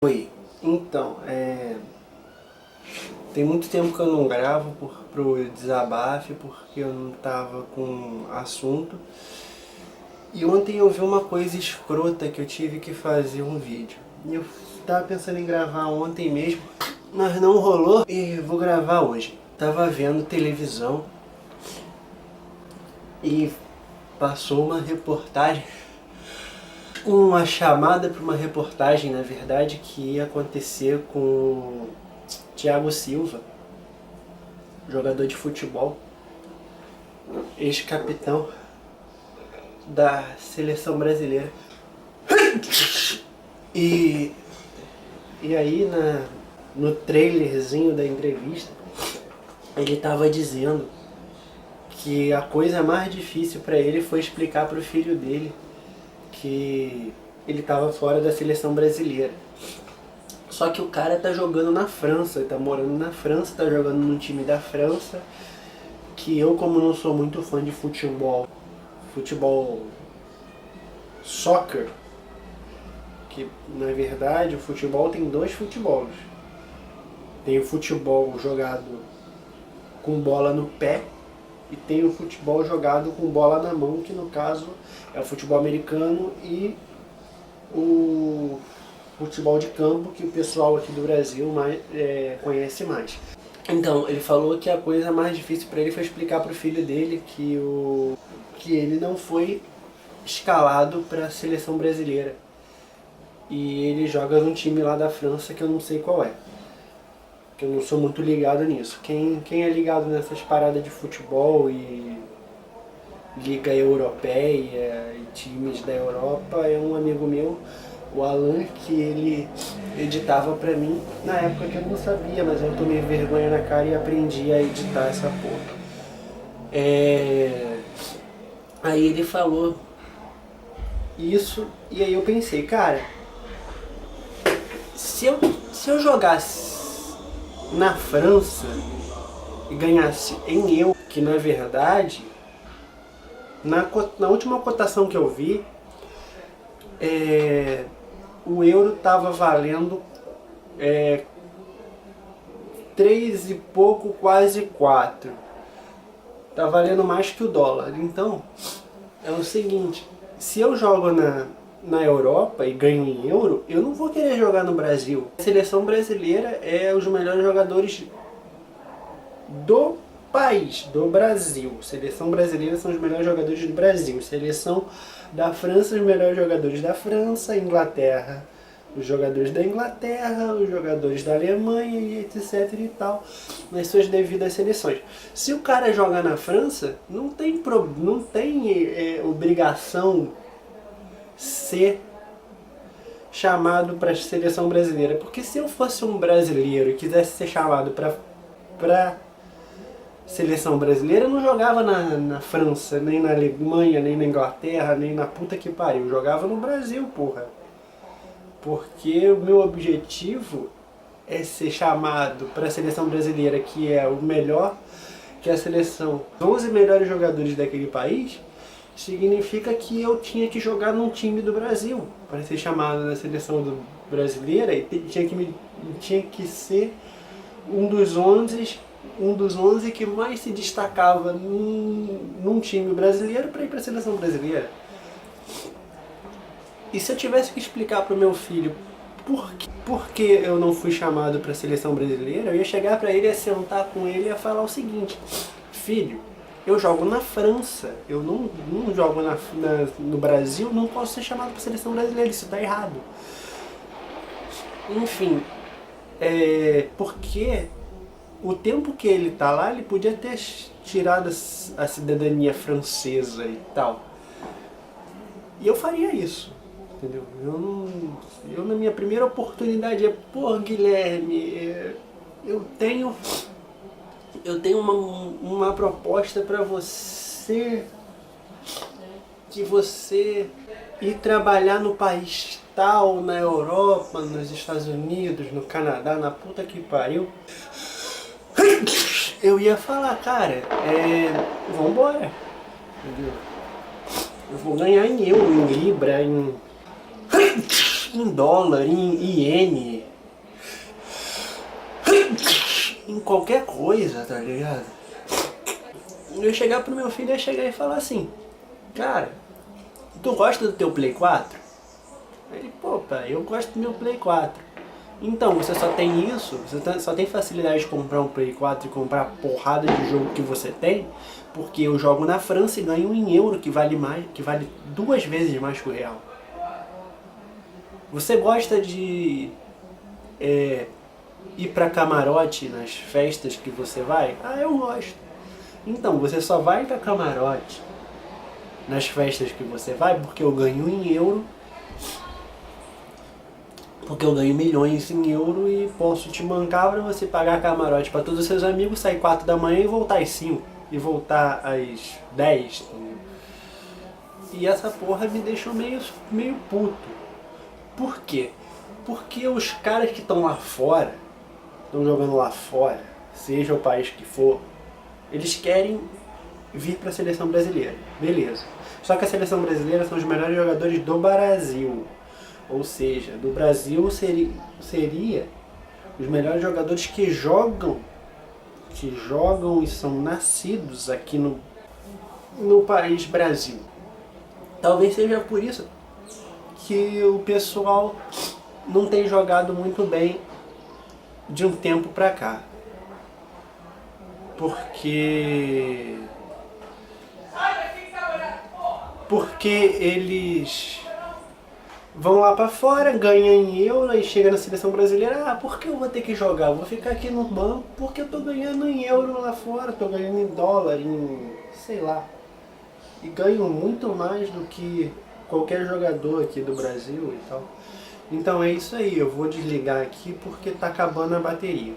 Oi, então, tem muito tempo que eu não gravo pro desabafo, porque eu não tava com assunto. E ontem eu vi uma coisa escrota que eu tive que fazer um vídeo. E eu tava pensando em gravar ontem mesmo, mas não rolou e vou gravar hoje. Tava vendo televisão e passou uma reportagem, uma chamada para uma reportagem, na verdade, que ia acontecer com o Thiago Silva, jogador de futebol, ex-capitão da seleção brasileira. E, e aí no trailerzinho da entrevista, ele estava dizendo que a coisa mais difícil para ele foi explicar para o filho dele que ele estava fora da seleção brasileira. Só que o cara tá jogando na França, ele tá morando na França, tá jogando no time da França, que eu, como não sou muito fã de futebol soccer, que na verdade o futebol tem dois futebols. Tem o futebol jogado com bola no pé e tem o futebol jogado com bola na mão, que no caso é o futebol americano e o futebol de campo, que o pessoal aqui do Brasil conhece mais. Então, ele falou que a coisa mais difícil para ele foi explicar para o filho dele que ele não foi escalado para a seleção brasileira. E ele joga num time lá da França que eu não sei qual é. Que eu não sou muito ligado nisso. Quem é ligado nessas paradas de futebol e liga europeia e times da Europa é um amigo meu, o Alan, que ele editava pra mim na época que eu não sabia, mas eu tomei vergonha na cara e aprendi a editar essa porra. Aí ele falou isso e aí eu pensei, cara, se eu jogasse na França e ganhasse em euro, que na verdade, na última cotação que eu vi, o euro estava valendo 3 e pouco, quase 4. Tá valendo mais que o dólar. Então, é o seguinte, se eu jogo na Europa e ganho em euro, eu não vou querer jogar no Brasil. A seleção brasileira é os melhores jogadores do país, do Brasil. Seleção brasileira são os melhores jogadores do Brasil. Seleção da França, os melhores jogadores da França. Inglaterra, os jogadores da Inglaterra, os jogadores da Alemanha e etc e tal, nas suas devidas seleções. Se o cara joga na França, não tem obrigação ser chamado para a seleção brasileira. Porque se eu fosse um brasileiro e quisesse ser chamado para seleção brasileira, eu não jogava na França, nem na Alemanha, nem na Inglaterra, nem na puta que pariu. Eu jogava no Brasil, porra. Porque o meu objetivo é ser chamado para a seleção brasileira, que é o melhor, que é a seleção, os 11 melhores jogadores daquele país, significa que eu tinha que jogar num time do Brasil para ser chamado na seleção brasileira, e tinha que ser um dos 11 que mais se destacava num time brasileiro para ir para a seleção brasileira. E se eu tivesse que explicar para o meu filho por que eu não fui chamado para a seleção brasileira, eu ia chegar para ele, ia sentar com ele e ia falar o seguinte: filho, eu jogo na França, eu não jogo no Brasil, não posso ser chamado para a seleção brasileira, isso está errado. Enfim, porque o tempo que ele tá lá, ele podia ter tirado a cidadania francesa e tal. E eu faria isso, entendeu? Eu na minha primeira oportunidade, pô, Guilherme, eu tenho uma proposta para você, que você ir trabalhar no país tal, na Europa, nos Estados Unidos, no Canadá, na puta que pariu. Eu ia falar, cara, vambora, entendeu? Eu vou ganhar em euro, em libra, em dólar, em iene, em qualquer coisa, tá ligado? Eu ia chegar pro meu filho, ia chegar e falar assim, cara, tu gosta do teu Play 4? Ele, pô, pai, eu gosto do meu Play 4. Então, você só tem isso, só tem facilidade de comprar um Play 4 e comprar a porrada de jogo que você tem, porque eu jogo na França e ganho em euro, que vale mais, que vale 2 vezes mais que o real. Você gosta de ir pra camarote nas festas que você vai? Ah, eu gosto. Então, você só vai pra camarote nas festas que você vai porque eu ganho em euro, porque eu ganho milhões em euro e posso te bancar pra você pagar camarote pra todos os seus amigos, sair 4 da manhã e voltar às 5 e voltar às 10. E essa porra me deixou meio puto. Por quê? Porque os caras que estão lá fora, estão jogando lá fora, seja o país que for, eles querem vir para a seleção brasileira. Beleza. Só que a seleção brasileira são os melhores jogadores do Brasil. Ou seja, do Brasil seria os melhores jogadores que jogam e são nascidos aqui no país Brasil. Talvez seja por isso que o pessoal não tem jogado muito bem de um tempo pra cá. Porque eles vão lá pra fora, ganham em euro e chega na seleção brasileira, ah, por que eu vou ter que jogar? Eu vou ficar aqui no banco porque eu tô ganhando em euro lá fora, tô ganhando em dólar, em sei lá. E ganho muito mais do que qualquer jogador aqui do Brasil e tal. Então é isso aí, eu vou desligar aqui porque tá acabando a bateria.